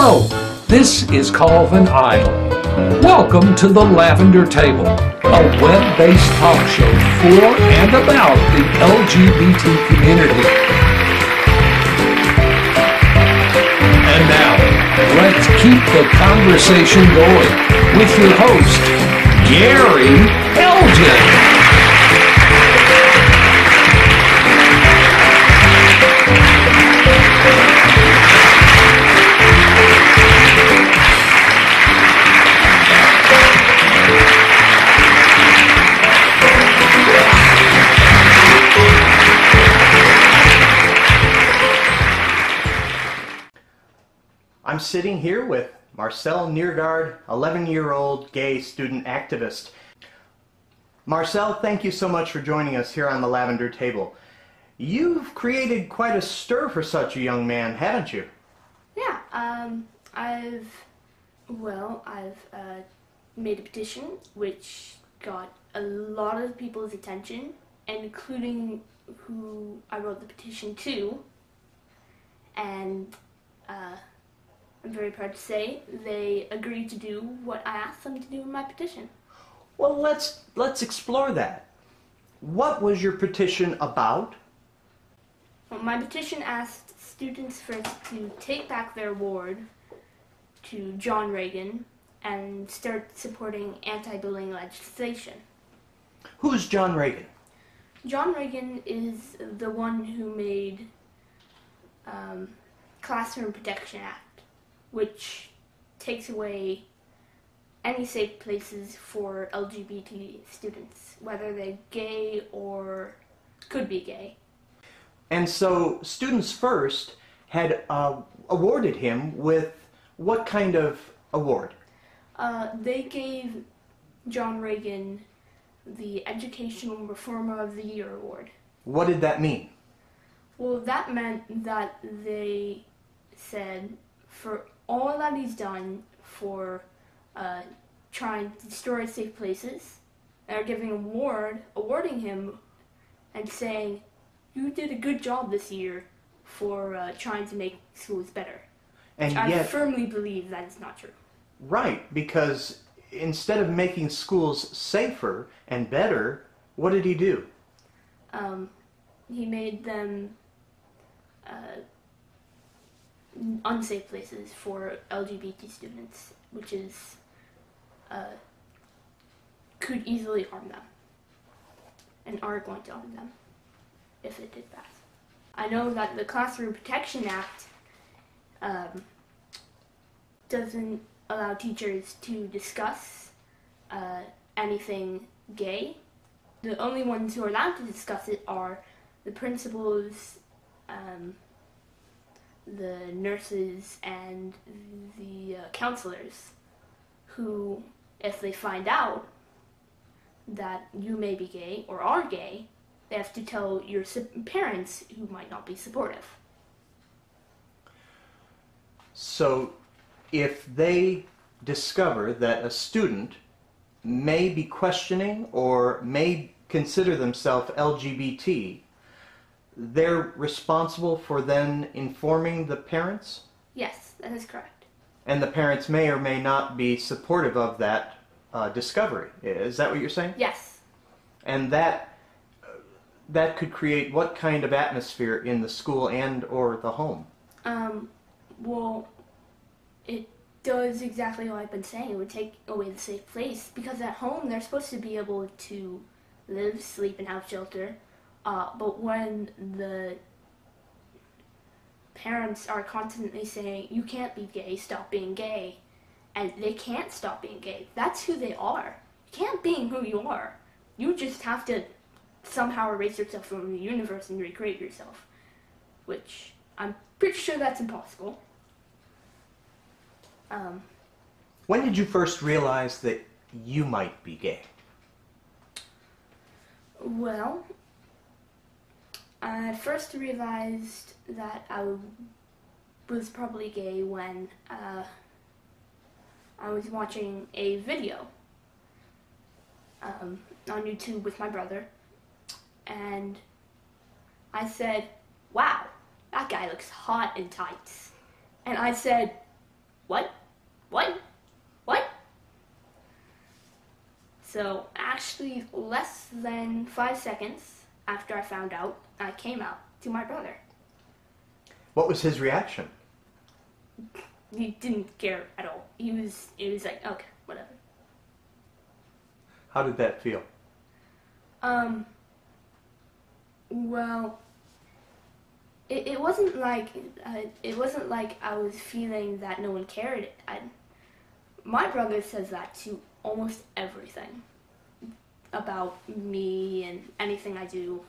Hello, this is Calvin Idle. Welcome to the Lavender Table, a web-based talk show for and about the LGBT community. And now, let's keep the conversation going with your host, Gary Elgin. I'm sitting here with Marcel Neergaard, 11-year-old gay student activist. Marcel, thank you so much for joining us here on the Lavender Table. You've created quite a stir for such a young man, haven't you? Yeah, I've made a petition which got a lot of people's attention, including who I wrote the petition to, and I'm very proud to say they agreed to do what I asked them to do in my petition. Well, let's explore that. What was your petition about? Well, my petition asked students first to take back their award to John Reagan and start supporting anti-bullying legislation. Who's John Reagan? John Reagan is the one who made Classroom Protection Act, which takes away any safe places for LGBT students, whether they're gay or could be gay. And so Students First had awarded him with what kind of award? They gave John Reagan the Educational Reformer of the Year award. What did that mean? Well, that meant that they said for all that he's done for trying to destroy safe places, they're giving awarding him and saying, you did a good job this year for trying to make schools better. And I yet, firmly believe that is not true. Right, because instead of making schools safer and better, what did he do? He made them unsafe places for LGBT students, which is could easily harm them and are going to harm them if it did pass. I know that the Classroom Protection Act doesn't allow teachers to discuss anything gay. The only ones who are allowed to discuss it are the principals, the nurses, and the counselors, who, if they find out that you may be gay or are gay, they have to tell your parents, who might not be supportive. So if they discover that a student may be questioning or may consider themselves LGBT, they're responsible for then informing the parents? Yes, that is correct. And the parents may or may not be supportive of that discovery. Is that what you're saying? Yes. And that could create what kind of atmosphere in the school and or the home? Well, it does exactly what I've been saying. It would take away the safe place, because at home they're supposed to be able to live, sleep, and have shelter. But when the parents are constantly saying, you can't be gay, stop being gay, and they can't stop being gay, that's who they are. You can't be who you are. You just have to somehow erase yourself from the universe and recreate yourself, which I'm pretty sure that's impossible. When did you first realize that you might be gay? Well, I first realized that I was probably gay when I was watching a video on YouTube with my brother, and I said, wow, that guy looks hot in tights. And I said, what? What? What? So actually less than 5 seconds after I found out, I came out to my brother. What was his reaction? He didn't care at all. He was like, okay, whatever. How did that feel? Well, it wasn't like I was feeling that no one cared. My brother says that to almost everything about me and anything I do,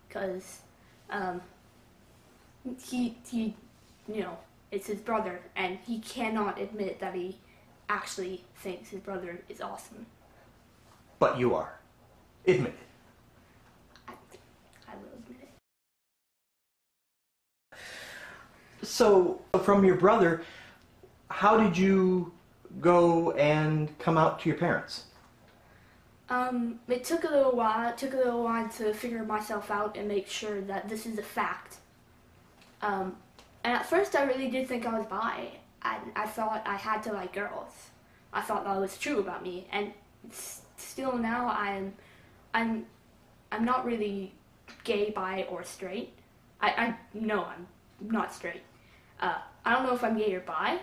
because he it's his brother, and he cannot admit that he actually thinks his brother is awesome. But you are. Admit it. I will admit it. So, from your brother, how did you go and come out to your parents? It took a little while. It took a little while to figure myself out and make sure that this is a fact. And at first, I really did think I was bi. I thought I had to like girls. I thought that was true about me, and still now I'm not really gay, bi, or straight. I know I'm not straight. I don't know if I'm gay or bi.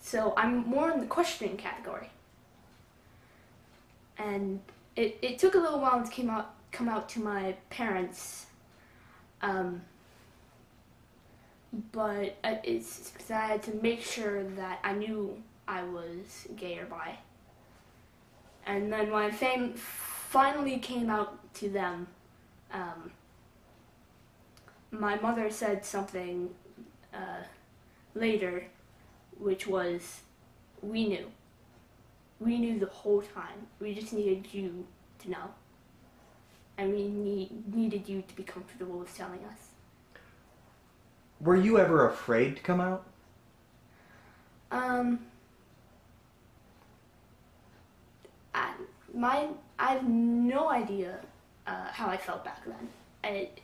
So I'm more in the questioning category. And it took a little while to come out to my parents. But it's because I had to make sure that I knew I was gay or bi. And then when I finally came out to them, my mother said something later, which was, we knew. We knew the whole time. We just needed you to know. And we needed you to be comfortable with telling us. Were you ever afraid to come out? I have no idea how I felt back then.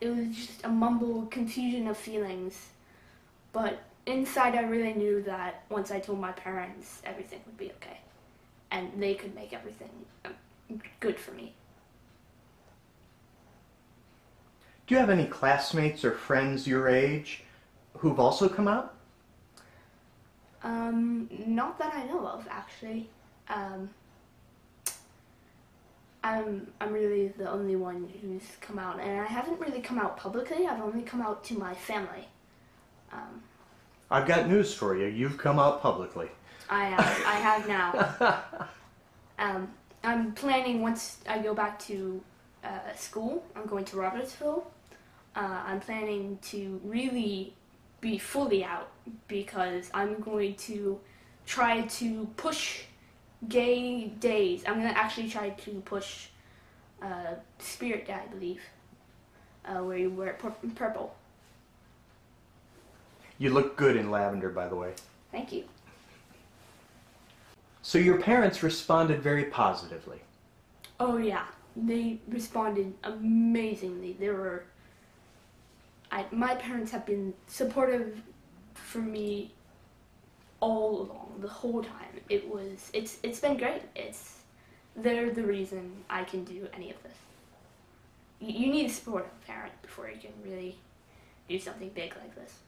It was just a mumbled confusion of feelings, but inside I really knew that once I told my parents, everything would be okay, and they could make everything good for me. Do you have any classmates or friends your age who've also come out? Not that I know of, actually. I'm really the only one who's come out, and I haven't really come out publicly. I've only come out to my family. I've got news for you. You've come out publicly. I have now. I'm planning, once I go back to school, I'm going to Robertsville. I'm planning to really be fully out, because I'm going to try to push gay days. I'm going to actually try to push Spirit Day, I believe, where you wear purple. You look good in lavender, by the way. Thank you. So your parents responded very positively. Oh yeah, they responded amazingly. My parents have been supportive for me all along, the whole time. It's been great. They're the reason I can do any of this. You need a supportive parent before you can really do something big like this.